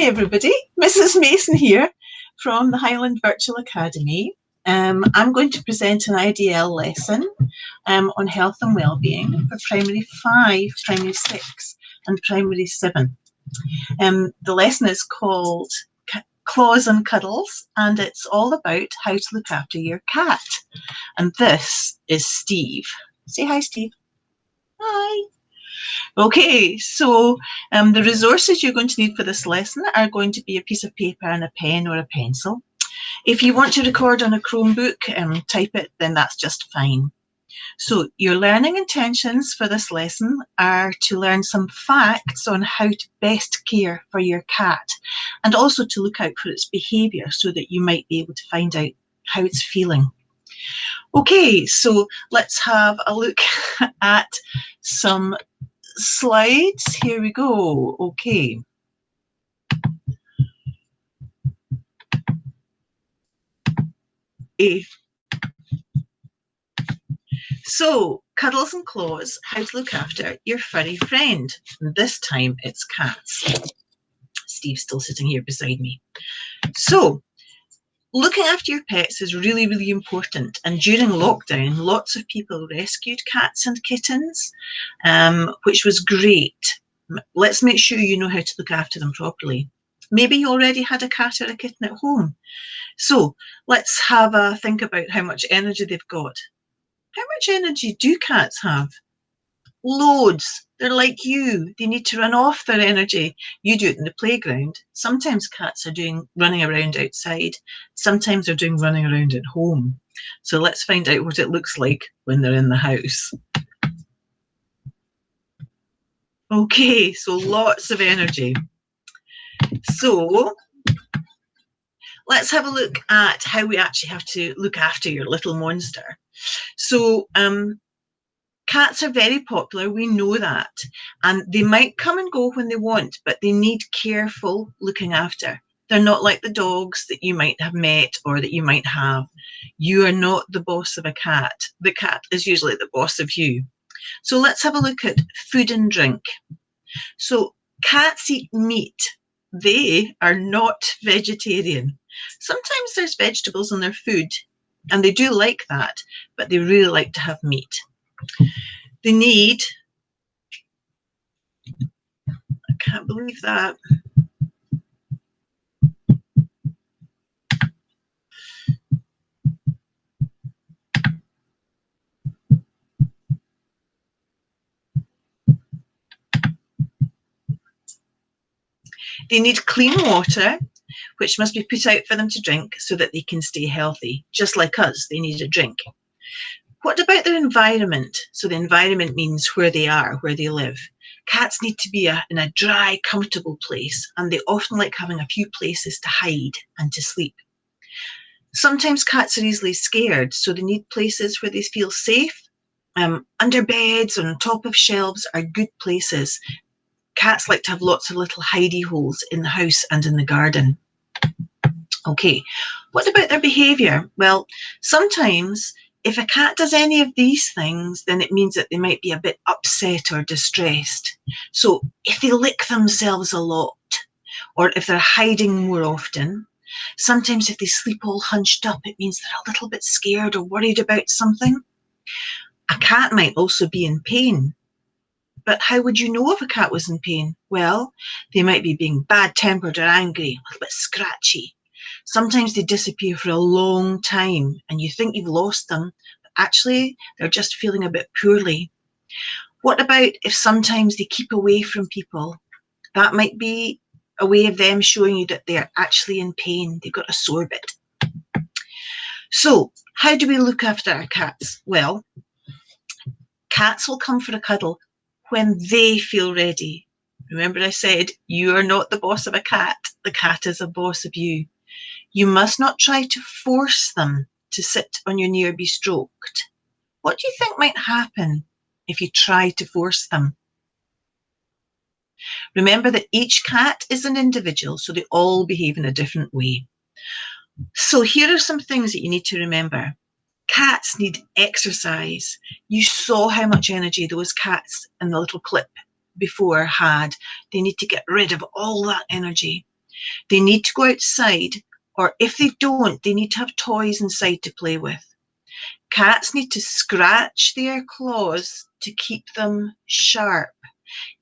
everybody, Mrs. Mason here from the Highland Virtual Academy. I'm going to present an IDL lesson on health and wellbeing for Primary 5, Primary 6 and Primary 7. The lesson is called Claws and Cuddles, and it's all about how to look after your cat. And this is Steve. Say hi, Steve. Hi. Okay, so the resources you're going to need for this lesson are going to be a piece of paper and a pen or a pencil. If you want to record on a Chromebook and type it, then that's just fine. So your learning intentions for this lesson are to learn some facts on how to best care for your cat, and also to look out for its behaviour so that you might be able to find out how it's feeling. Okay, so let's have a look at some slides. Here we go. Okay. So, Cuddles and Claws, how to look after your furry friend. And this time it's cats. Steve's still sitting here beside me. So, looking after your pets is really, really important. And during lockdown, lots of people rescued cats and kittens, which was great. Let's make sure you know how to look after them properly. Maybe you already had a cat or a kitten at home. So let's have a think about how much energy they've got. How much energy do cats have? Loads. They're like you. They need to run off their energy. You do it in the playground. Sometimes cats are doing running around outside. Sometimes they're doing running around at home. So let's find out what it looks like when they're in the house. Okay, so lots of energy. So let's have a look at how we actually have to look after your little monster. So cats are very popular, we know that, and they might come and go when they want, but they need careful looking after. They're not like the dogs that you might have met or that you might have. You are not the boss of a cat. The cat is usually the boss of you. So let's have a look at food and drink. So cats eat meat. They are not vegetarian. Sometimes there's vegetables in their food, and they do like that, but they really like to have meat. They need, I can't believe that. They need clean water, which must be put out for them to drink so that they can stay healthy. Just like us, they need a drink. What about their environment? So the environment means where they are, where they live. Cats need to be in a dry, comfortable place, and they often like having a few places to hide and to sleep. Sometimes cats are easily scared, so they need places where they feel safe. Under beds, on top of shelves are good places. Cats like to have lots of little hidey holes in the house and in the garden. Okay, what about their behaviour? Well, sometimes if a cat does any of these things, then it means that they might be a bit upset or distressed. So if they lick themselves a lot, or if they're hiding more often, sometimes if they sleep all hunched up, it means they're a little bit scared or worried about something. A cat might also be in pain. But how would you know if a cat was in pain? Well, they might be being bad-tempered or angry, a little bit scratchy. Sometimes they disappear for a long time and you think you've lost them, but actually they're just feeling a bit poorly. What about if sometimes they keep away from people? That might be a way of them showing you that they're actually in pain. They've got a sore bit. So how do we look after our cats? Well, cats will come for a cuddle when they feel ready. Remember I said, you are not the boss of a cat. The cat is a boss of you. You must not try to force them to sit on your knee or be stroked. What do you think might happen if you try to force them? Remember that each cat is an individual, so they all behave in a different way. So here are some things that you need to remember. Cats need exercise. You saw how much energy those cats in the little clip before had. They need to get rid of all that energy. They need to go outside, or if they don't, they need to have toys inside to play with. Cats need to scratch their claws to keep them sharp.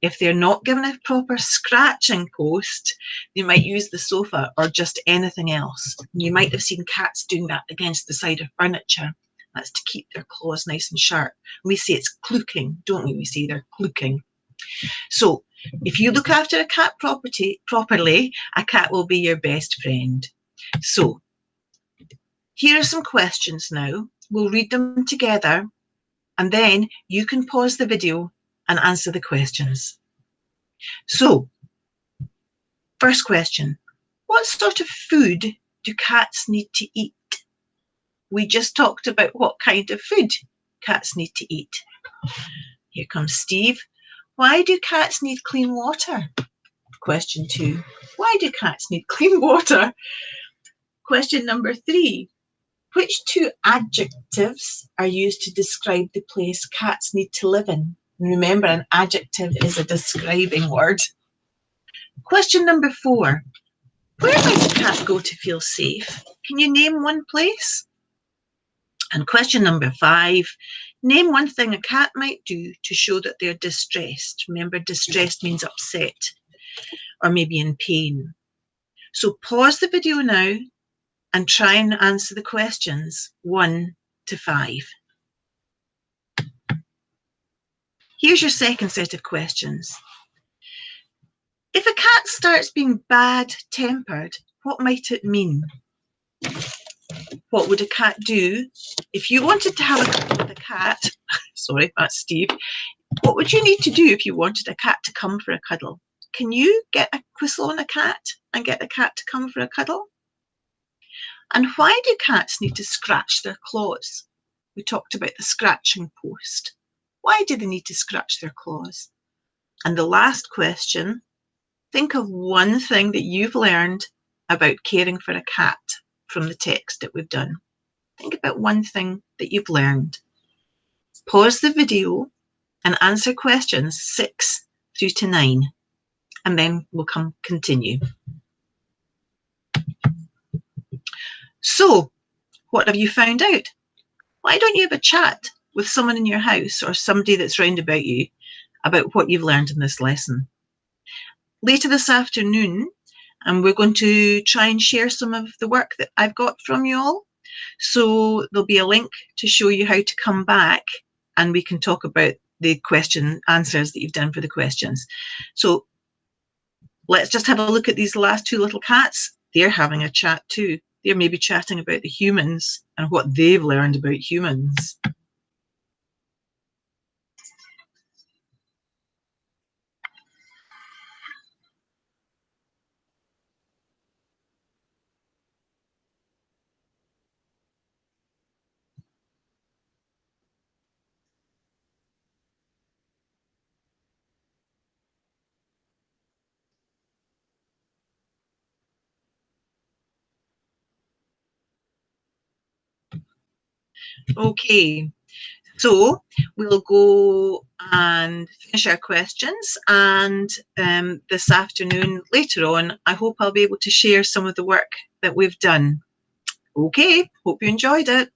If they're not given a proper scratching post, they might use the sofa or just anything else. You might have seen cats doing that against the side of furniture. That's to keep their claws nice and sharp. We say it's clucking, don't we? We say they're clucking. So if you look after a cat properly, a cat will be your best friend. So here are some questions now. We'll read them together, and then you can pause the video and answer the questions. So, first question, what sort of food do cats need to eat? We just talked about what kind of food cats need to eat. Here comes Steve. Why do cats need clean water? Question 2, why do cats need clean water? Question number 3, which 2 adjectives are used to describe the place cats need to live in? Remember, an adjective is a describing word. Question number 4, where might a cat go to feel safe? Can you name one place? And question number 5, name one thing a cat might do to show that they're distressed. Remember, distressed means upset or maybe in pain. So pause the video now and try and answer the questions 1 to 5. Here's your second set of questions. If a cat starts being bad-tempered, what might it mean? What would a cat do? If you wanted to have a cuddle with a cat, sorry, that's Steve, what would you need to do if you wanted a cat to come for a cuddle? Can you get a whistle on a cat and get the cat to come for a cuddle? And why do cats need to scratch their claws? We talked about the scratching post. Why do they need to scratch their claws? And the last question, think of one thing that you've learned about caring for a cat from the text that we've done. Think about one thing that you've learned. Pause the video and answer questions 6 through to 9, and then we'll continue. So, what have you found out? Why don't you have a chat with someone in your house or somebody that's round about you about what you've learned in this lesson? Later this afternoon, and we're going to try and share some of the work that I've got from you all. So there'll be a link to show you how to come back and we can talk about the question answers that you've done for the questions. So let's just have a look at these last 2 little cats. They're having a chat too. They're maybe chatting about the humans and what they've learned about humans. Okay, so we'll go and finish our questions, and this afternoon, later on, I hope I'll be able to share some of the work that we've done. Okay, hope you enjoyed it.